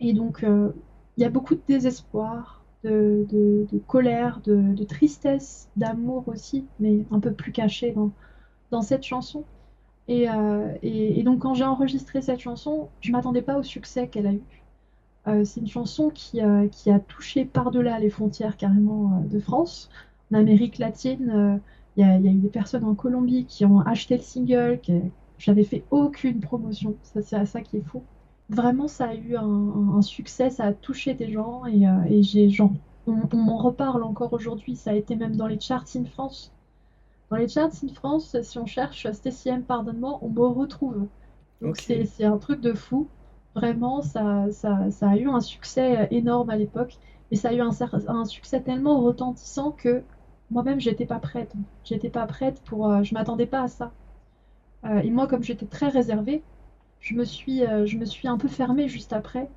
et donc, il y a beaucoup de désespoir, de colère, de tristesse, d'amour aussi, mais un peu plus caché dans cette chanson. Et donc, quand j'ai enregistré cette chanson, je ne m'attendais pas au succès qu'elle a eu. C'est une chanson qui a touché par-delà les frontières carrément de France. En Amérique latine, il y a eu des personnes en Colombie qui ont acheté le single. J'avais fait aucune promotion. Ça, c'est ça qui est fou. Vraiment, ça a eu un succès, ça a touché des gens et on m'en reparle encore aujourd'hui. Ça a été même dans les charts in France. Dans les charts in France, si on cherche Stacy M, Pardonne-moi, on me retrouve. Donc Ok. c'est un truc de fou. Vraiment, ça a eu un succès énorme à l'époque. Et ça a eu un succès tellement retentissant que moi-même, j'étais pas prête. J'étais pas prête je m'attendais pas à ça. Et moi, comme j'étais très réservée, je me suis un peu fermée juste après.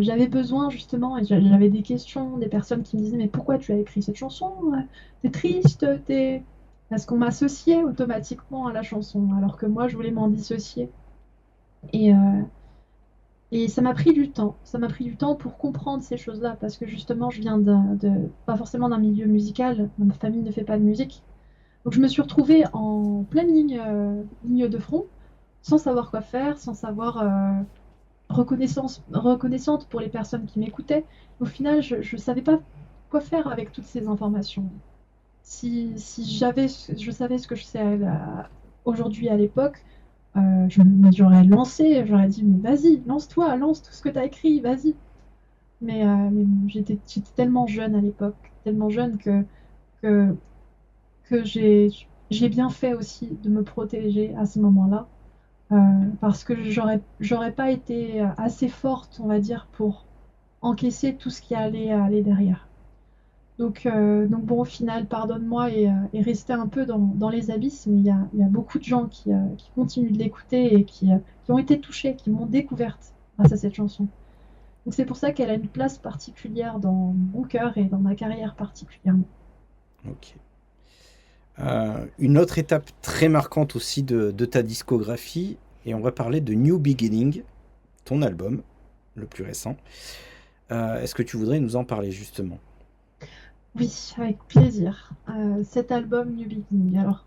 J'avais besoin justement, et j'avais des questions, des personnes qui me disaient, mais pourquoi tu as écrit cette chanson? T'es triste, t'es... Parce qu'on m'associait automatiquement à la chanson, alors que moi, je voulais m'en dissocier. Et, euh, et ça m'a pris du temps. Ça m'a pris du temps pour comprendre ces choses-là, parce que justement, je viens pas forcément d'un milieu musical, ma famille ne fait pas de musique. Donc je me suis retrouvée en pleine ligne de front, sans savoir quoi faire, sans savoir reconnaissante pour les personnes qui m'écoutaient. Au final, je ne savais pas quoi faire avec toutes ces informations. Si je savais ce que je sais aujourd'hui à l'époque, j'aurais lancé, j'aurais dit, mais vas-y, lance-toi, lance tout ce que tu as écrit, vas-y. Mais j'étais tellement jeune à l'époque, tellement jeune que, que j'ai bien fait aussi de me protéger à ce moment-là, euh, parce que j'aurais pas été assez forte, on va dire, pour encaisser tout ce qui allait aller derrière. Donc bon, au final, Pardonne-moi est resté un peu dans les abysses, mais il y a beaucoup de gens qui continuent de l'écouter et qui ont été touchés, qui m'ont découverte grâce à cette chanson. Donc c'est pour ça qu'elle a une place particulière dans mon cœur et dans ma carrière particulièrement. Ok. Une autre étape très marquante aussi de ta discographie, et on va parler de New Beginning, ton album le plus récent. Est-ce que tu voudrais nous en parler justement? Oui, avec plaisir. Cet album New Beginning. Alors,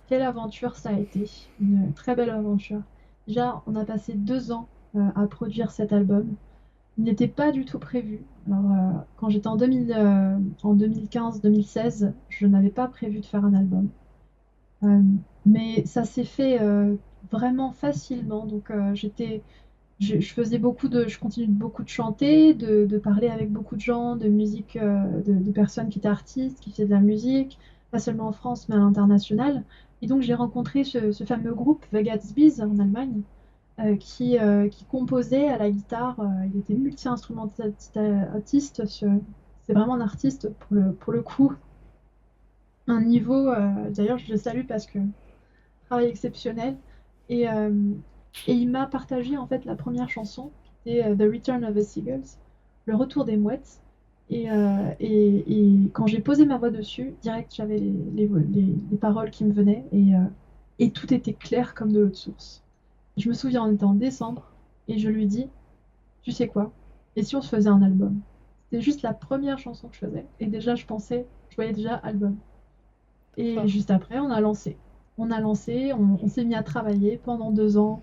quelle aventure ça a été. Une très belle aventure. Déjà, on a passé 2 ans à produire cet album. Il n'était pas du tout prévu. Alors, quand j'étais en 2015-2016, je n'avais pas prévu de faire un album. Euh, mais ça s'est fait vraiment facilement. Donc, je faisais je continue beaucoup de chanter, de parler avec beaucoup de gens, de musique, de personnes qui étaient artistes, qui faisaient de la musique, pas seulement en France, mais à l'international. Et donc, j'ai rencontré ce fameux groupe The Gatsby's en Allemagne, qui composait à la guitare. Il était multi-instrumentiste. C'est vraiment un artiste pour le coup. Un niveau, d'ailleurs, je le salue parce que travail exceptionnel. Et, euh, et il m'a partagé en fait la première chanson, qui était The Return of the Seagulls, le retour des mouettes. Et quand j'ai posé ma voix dessus, direct j'avais les paroles qui me venaient et tout était clair comme de l'eau de source. Je me souviens, on était en décembre et je lui dis, tu sais quoi? Et si on se faisait un album? C'était juste la première chanson que je faisais. Et déjà, je voyais déjà album. Et Fort. juste après, on a lancé. On s'est mis à travailler pendant 2 ans,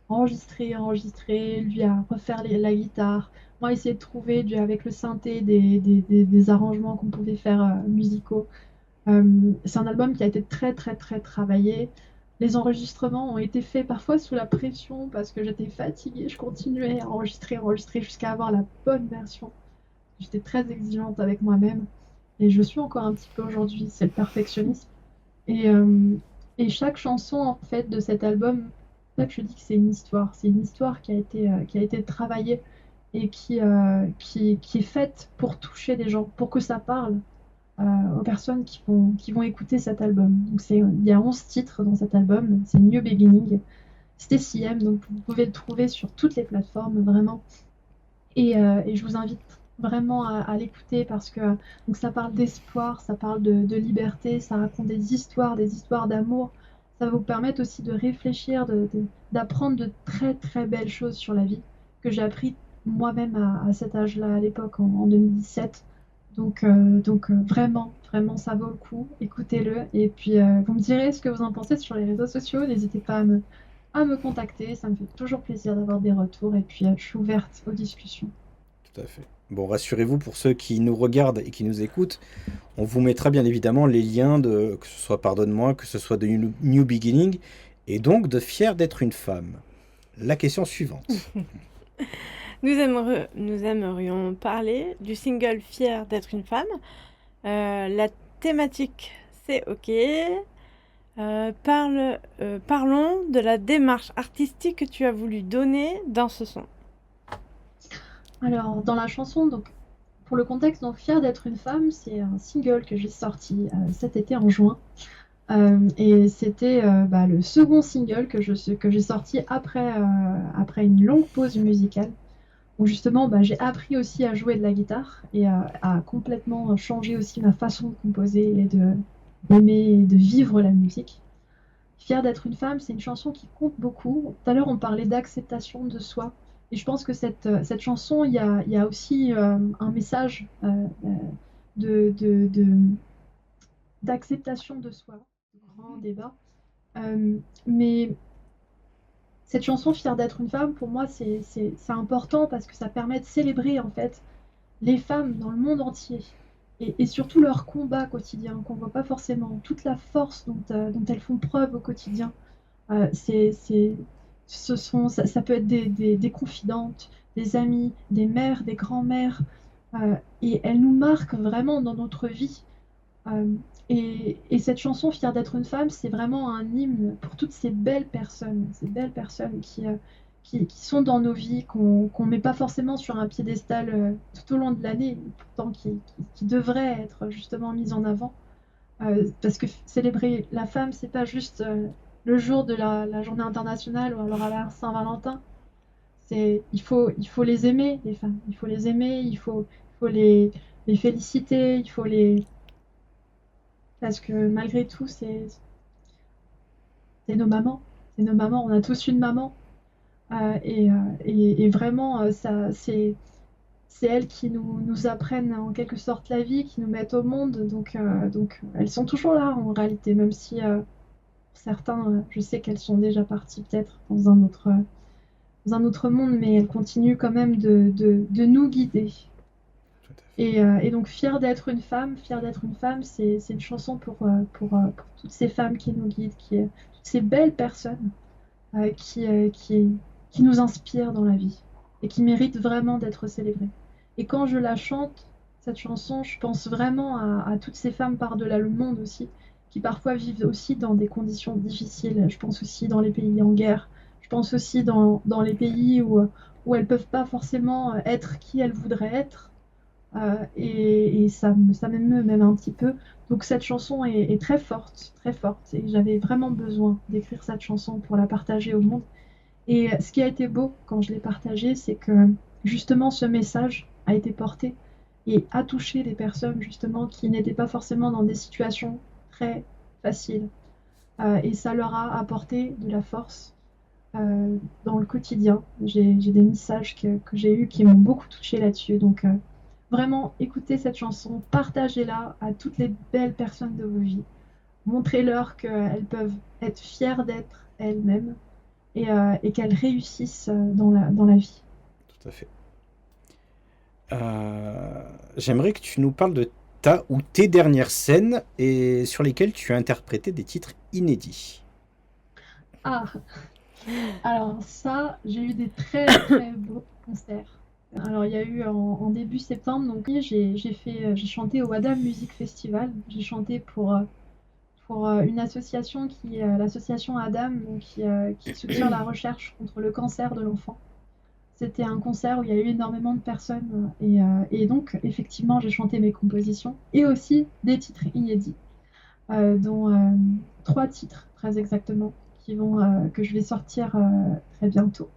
enregistrer, lui à refaire la guitare. Moi, essayer de trouver avec le synthé des arrangements qu'on pouvait faire musicaux. C'est un album qui a été très, très, très travaillé. Les enregistrements ont été faits parfois sous la pression parce que j'étais fatiguée. Je continuais à enregistrer jusqu'à avoir la bonne version. J'étais très exigeante avec moi-même et je suis encore un petit peu aujourd'hui. C'est le perfectionnisme. Et, euh, et chaque chanson en fait de cet album, c'est ça que je dis que c'est une histoire. C'est une histoire qui a été travaillée et qui est faite pour toucher les gens, pour que ça parle aux personnes qui vont écouter cet album. Donc il y a 11 titres dans cet album. C'est New Beginning. C'était CM, donc vous pouvez le trouver sur toutes les plateformes vraiment. Et je vous invite vraiment à l'écouter parce que donc ça parle d'espoir, ça parle de liberté, ça raconte des histoires d'amour. Ça va vous permettre aussi de réfléchir, d'apprendre de très très belles choses sur la vie que j'ai appris moi-même à cet âge-là, à l'époque, en 2017. Vraiment, vraiment, ça vaut le coup. Écoutez-le. Et puis, vous me direz ce que vous en pensez sur les réseaux sociaux. N'hésitez pas à me contacter. Ça me fait toujours plaisir d'avoir des retours. Et puis, je suis ouverte aux discussions. Tout à fait. Bon, rassurez-vous pour ceux qui nous regardent et qui nous écoutent, on vous mettra bien évidemment les liens de, que ce soit Pardonne-moi, que ce soit de New Beginning, et donc de Fier d'être une femme. La question suivante. Nous aimerions parler du single Fier d'être une femme. La thématique, c'est OK. Parlons de la démarche artistique que tu as voulu donner dans ce son. Alors, dans la chanson, donc, pour le contexte, donc, Fière d'être une femme, c'est un single que j'ai sorti cet été en juin. Et c'était le second single que j'ai sorti après une longue pause musicale, où justement j'ai appris aussi à jouer de la guitare et à complètement changer aussi ma façon de composer et d'aimer et de vivre la musique. Fière d'être une femme, c'est une chanson qui compte beaucoup. Tout à l'heure, on parlait d'acceptation de soi. Et je pense que cette chanson, il y a aussi un message de, de- de- d'acceptation de soi. Grand débat. Mais cette chanson, Fière d'être une femme, pour moi, c'est important parce que ça permet de célébrer en fait les femmes dans le monde entier et surtout leur combat quotidien qu'on ne voit pas forcément, toute la force dont elles font preuve au quotidien. Ça peut être des confidentes, des amies, des mères, des grands-mères, et elles nous marquent vraiment dans notre vie. Euh, et cette chanson, Fière d'être une femme, c'est vraiment un hymne pour toutes ces belles personnes qui sont dans nos vies, qu'on met pas forcément sur un piédestal tout au long de l'année, pourtant qui devraient être justement mises en avant. Parce que célébrer la femme, c'est pas juste le jour de la journée internationale ou alors à la Saint-Valentin. Il faut les aimer, les femmes. Il faut les aimer, il faut les féliciter, parce que malgré tout, c'est nos mamans. C'est nos mamans. On a tous une maman. Et vraiment, c'est elles qui nous apprennent en quelque sorte la vie, qui nous mettent au monde. Donc elles sont toujours là en réalité, même si certains, je sais qu'elles sont déjà parties peut-être dans un autre monde, mais elles continuent quand même de nous guider. Tout à fait. Et donc, fière d'être une femme, c'est une chanson pour toutes ces femmes qui nous guident, toutes ces belles personnes euh, qui, euh, qui, qui nous inspirent dans la vie et qui méritent vraiment d'être célébrées. Et quand je la chante, cette chanson, je pense vraiment à toutes ces femmes par-delà le monde aussi, qui parfois vivent aussi dans des conditions difficiles. Je pense aussi dans les pays en guerre. Je pense aussi dans les pays où elles ne peuvent pas forcément être qui elles voudraient être Et ça m'émeut même un petit peu. Donc cette chanson est très forte, très forte. Et j'avais vraiment besoin d'écrire cette chanson pour la partager au monde. Et ce qui a été beau quand je l'ai partagée, c'est que justement ce message a été porté et a touché des personnes justement qui n'étaient pas forcément dans des situations très faciles. Et ça leur a apporté de la force dans le quotidien. J'ai des messages que j'ai eus qui m'ont beaucoup touché là-dessus. Donc vraiment, écoutez cette chanson, partagez-la à toutes les belles personnes de vos vies. Montrez-leur qu'elles peuvent être fières d'être elles-mêmes et qu'elles réussissent dans la vie. Tout à fait. J'aimerais que tu nous parles de ta ou tes dernières scènes et sur lesquelles tu as interprété des titres inédits. Ah, alors ça, j'ai eu des très très beaux concerts. Alors il y a eu en début septembre, donc oui, j'ai chanté au Adam Music Festival. J'ai chanté pour une association qui est l'association Adam, donc qui soutient la recherche contre le cancer de l'enfant. C'était un concert où il y a eu énormément de personnes et donc effectivement j'ai chanté mes compositions et aussi des titres inédits, dont 3 titres très exactement que je vais sortir très bientôt.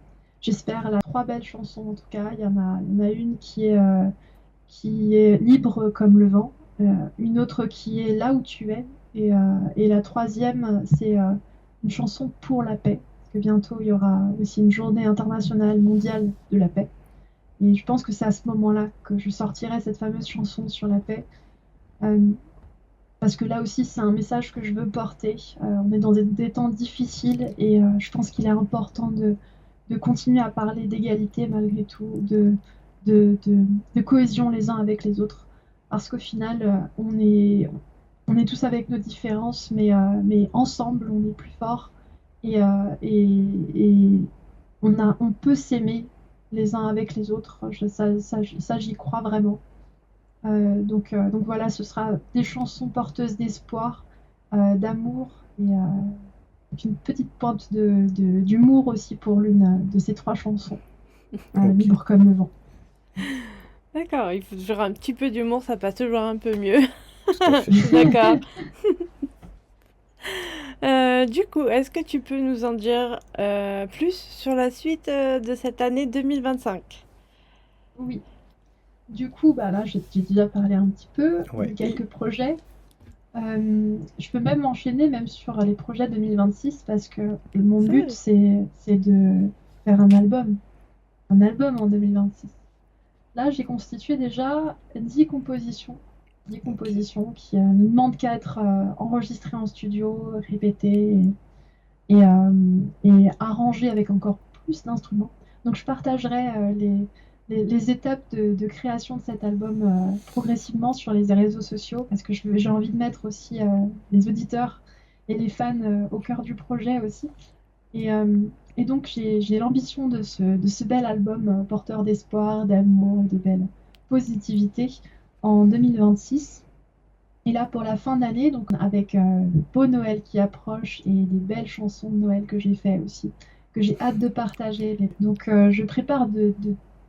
J'espère là 3 belles chansons en tout cas. Il y en a une qui est libre comme le vent, une autre qui est là où tu es et la troisième c'est une chanson pour la paix parce que bientôt il y aura aussi une journée internationale mondiale de la paix et je pense que c'est à ce moment-là que je sortirai cette fameuse chanson sur la paix. Euh, Parce que là aussi, c'est un message que je veux porter. On est dans des temps difficiles et je pense qu'il est important de continuer à parler d'égalité malgré tout, de cohésion les uns avec les autres. Parce qu'au final, on est tous avec nos différences, mais ensemble, on est plus fort et on peut s'aimer les uns avec les autres. Ça, j'y crois vraiment. Donc voilà, ce sera des chansons porteuses d'espoir, d'amour et une petite pointe d'humour aussi pour l'une de ces 3 chansons, Ok. libre comme le vent. D'accord, il faut toujours un petit peu d'humour, ça passe toujours un peu mieux. Tout à fait. D'accord. Du coup, est-ce que tu peux nous en dire plus sur la suite de cette année 2025? Oui, du coup, bah là, j'ai déjà parlé un petit peu de Ouais. quelques projets. Je peux même enchaîner même sur les projets 2026 parce que mon but, Ça, c'est de faire un album en 2026. Là, j'ai constitué déjà 10 compositions. 10 Ok. compositions qui ne demandent qu'à être enregistrées en studio, répétées et arrangées avec encore plus d'instruments. Donc, je partagerai les étapes de création de cet album progressivement sur les réseaux sociaux parce que j'ai envie de mettre aussi les auditeurs et les fans au cœur du projet aussi. Et, euh, et donc, j'ai l'ambition de ce bel album porteur d'espoir, d'amour et de belle positivité en 2026. Et là, pour la fin d'année, donc avec le beau Noël qui approche et des belles chansons de Noël que j'ai fait aussi, que j'ai hâte de partager. Donc, je prépare de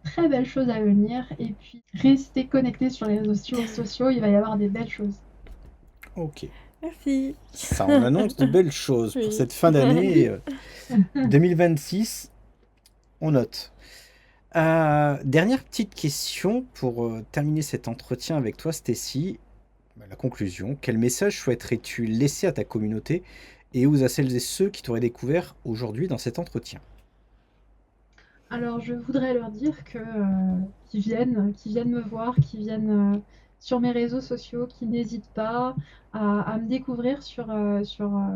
très belles choses à venir. Et puis, restez connectés sur les réseaux sociaux, il va y avoir des belles choses. Ok. merci. Ça en annonce de belles choses pour Oui. cette fin d'année 2026. On note. Dernière petite question pour terminer cet entretien avec toi, Stacy. La conclusion. Quel message souhaiterais-tu laisser à ta communauté et à celles et ceux qui t'auraient découvert aujourd'hui dans cet entretien? Alors, je voudrais leur dire qu'ils viennent me voir, qu'ils viennent sur mes réseaux sociaux, qu'ils n'hésitent pas à me découvrir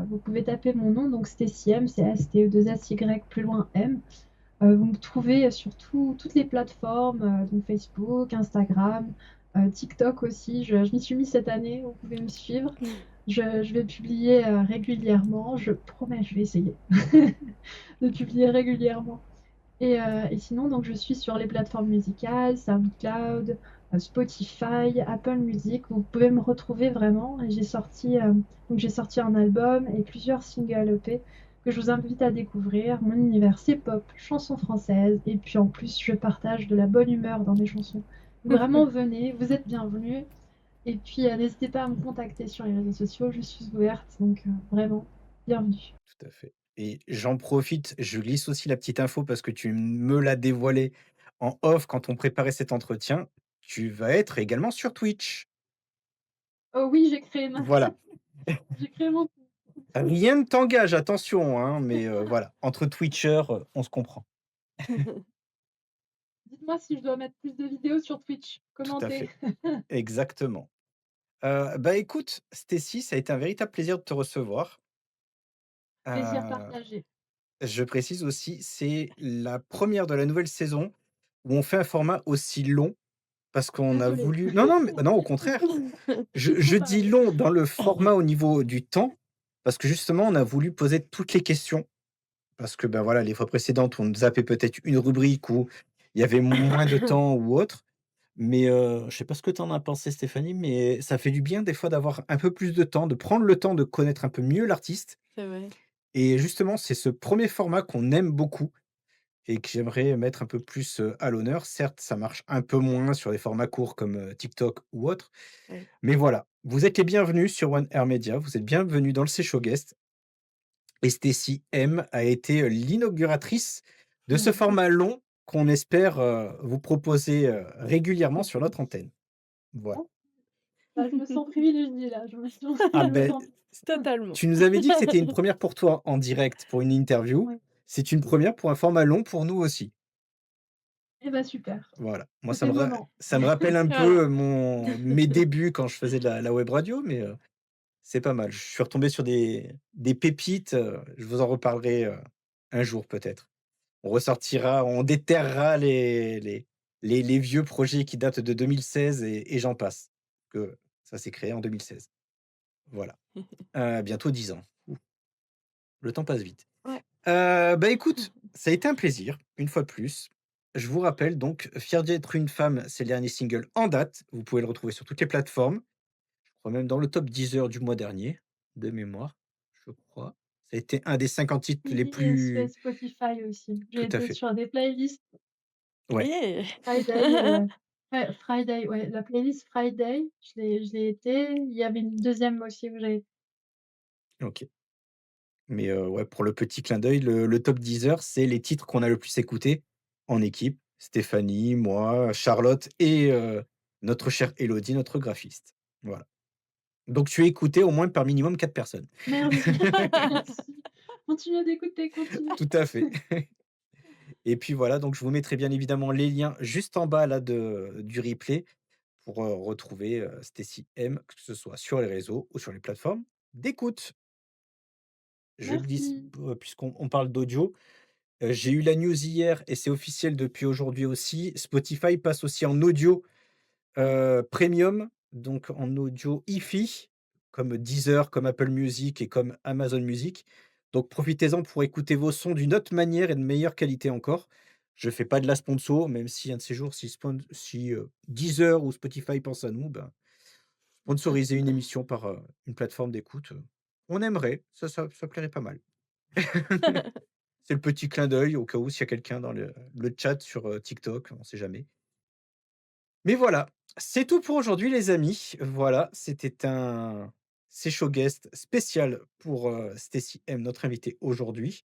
vous pouvez taper mon nom, donc Stacy M, c'est STE2SY plus loin M. Vous me trouvez sur toutes les plateformes, donc Facebook, Instagram, TikTok aussi. Je m'y suis mis cette année, vous pouvez me suivre. Je vais publier régulièrement, je promets, je vais essayer de publier régulièrement. Et sinon, donc, je suis sur les plateformes musicales, SoundCloud, Spotify, Apple Music. Vous pouvez me retrouver vraiment. Et j'ai sorti un album et plusieurs singles EP que je vous invite à découvrir. Mon univers, c'est pop, chansons françaises. Et puis en plus, je partage de la bonne humeur dans mes chansons. Vraiment, venez, vous êtes bienvenus. Et puis, n'hésitez pas à me contacter sur les réseaux sociaux, je suis ouverte, donc vraiment, bienvenue. Tout à fait. Et j'en profite, je glisse aussi la petite info parce que tu me l'as dévoilé en off quand on préparait cet entretien. Tu vas être également sur Twitch. Oh oui, Voilà. j'ai créé mon Rien ne t'engage, attention, hein, mais voilà, entre Twitchers, on se comprend. Dites-moi si je dois mettre plus de vidéos sur Twitch, Tout à commentez. fait, exactement. Bah, écoute, Stécie, ça a été un véritable plaisir de te recevoir. Plaisir Heu, partagé. je précise aussi, c'est la première de la nouvelle saison où on fait un format aussi long parce qu'on a Désolée, voulu non, mais non, au contraire. c'est Je trop dis parlé. long dans le format au niveau du temps, parce que justement, on a voulu poser toutes les questions. Parce que, ben, voilà, les fois précédentes, on zappait peut-être une rubrique où il y avait moins de temps ou autre. Mais, je sais pas ce que tu en as pensé Stéphanie, mais ça fait du bien des fois d'avoir un peu plus de temps, de prendre le temps de connaître un peu mieux l'artiste C'est vrai. et justement, c'est ce premier format qu'on aime beaucoup et que j'aimerais mettre un peu plus, à l'honneur. Certes, ça marche un peu moins sur les formats courts comme, TikTok ou autre, Ouais. mais voilà, vous êtes les bienvenus sur One Air Media, vous êtes bienvenus dans le C'est Show Guest et Stécie M a été, l'inauguratrice de ce format long qu'on espère, vous proposer, régulièrement sur notre antenne. Voilà. Bah, je me sens privilégiée là, je me sens Ah je me ben, sens Totalement. tu nous avais dit que c'était une première pour toi en direct pour une interview. ouais. C'est une première pour un format long pour nous aussi. Et bah, super, Voilà. Moi, c'était le moment. ça me rappelle un peu, Voilà. mes débuts quand je faisais de la web radio, mais, c'est pas mal. Je suis retombé sur des pépites, je vous en reparlerai, un jour peut-être. On ressortira, on déterrera les vieux projets qui datent de 2016 et j'en passe, que ça s'est créé en 2016. Voilà. Bientôt 10 ans. Ouh, le temps passe vite. Ouais. Bah, écoute, ça a été un plaisir, une fois de plus. Je vous rappelle donc «Fier d'être une femme», c'est le dernier single en date. Vous pouvez le retrouver sur toutes les plateformes. Je crois même dans le top 10 du mois dernier, de mémoire, je crois. Ça a été un des 50 titres les Oui et plus Spotify aussi. J'ai tout à été fait. sur des playlists Ouais, Eh! Friday, Friday, ouais, la playlist Friday, je l'ai été. Il y avait une deuxième aussi où j'ai OK. Mais, ouais, pour le petit clin d'œil, le top 10, c'est les titres qu'on a le plus écoutés en équipe. Stéphanie, moi, Charlotte et notre chère Élodie, notre graphiste. Voilà. Donc tu es écouté au moins par minimum 4 personnes. merci, merci. Continuez d'écouter, continuez. Tout à fait. Et puis voilà, donc je vous mettrai bien évidemment les liens juste en bas là du replay pour, retrouver, Stécie M, que ce soit sur les réseaux ou sur les plateformes d'écoute. Je glisse, Merci. puisqu'on parle d'audio, j'ai eu la news hier et c'est officiel depuis aujourd'hui aussi. Spotify passe aussi en audio, premium, donc en audio hi-fi, comme Deezer, comme Apple Music et comme Amazon Music. Donc profitez-en pour écouter vos sons d'une autre manière et de meilleure qualité encore. Je fais pas de la sponsor, même si un de ces jours, si Deezer ou Spotify pense à nous, ben, sponsoriser une émission par, une plateforme d'écoute, on aimerait, ça plairait pas mal. C'est le petit clin d'œil au cas où s'il y a quelqu'un dans le chat sur, TikTok, on sait jamais. Mais voilà, c'est tout pour aujourd'hui les amis. Voilà, c'était un C'est Chaud Guest spécial pour, Stécie M, notre invitée aujourd'hui.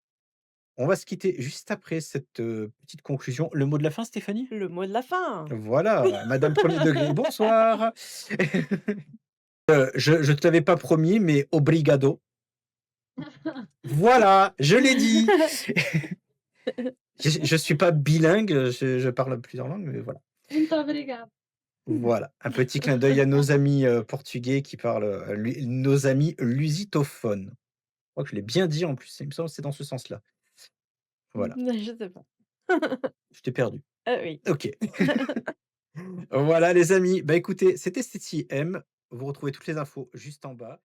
On va se quitter juste après cette, petite conclusion. Le mot de la fin, Stéphanie? Le mot de la fin! Voilà, madame premier degré, bonsoir. Je te l'avais pas promis, mais obrigado. Voilà, je l'ai dit. Je suis pas bilingue, je parle plusieurs langues, mais voilà. Muito obrigada. Voilà, un petit clin d'œil à nos amis, portugais qui parlent, nos amis lusitophones. Je crois que je l'ai bien dit en plus, il me semble que c'est dans ce sens-là. Voilà, Je sais pas. je t'ai perdu. Oui. OK. Voilà les amis, bah, écoutez, c'était Stécie M. Vous retrouvez toutes les infos juste en bas.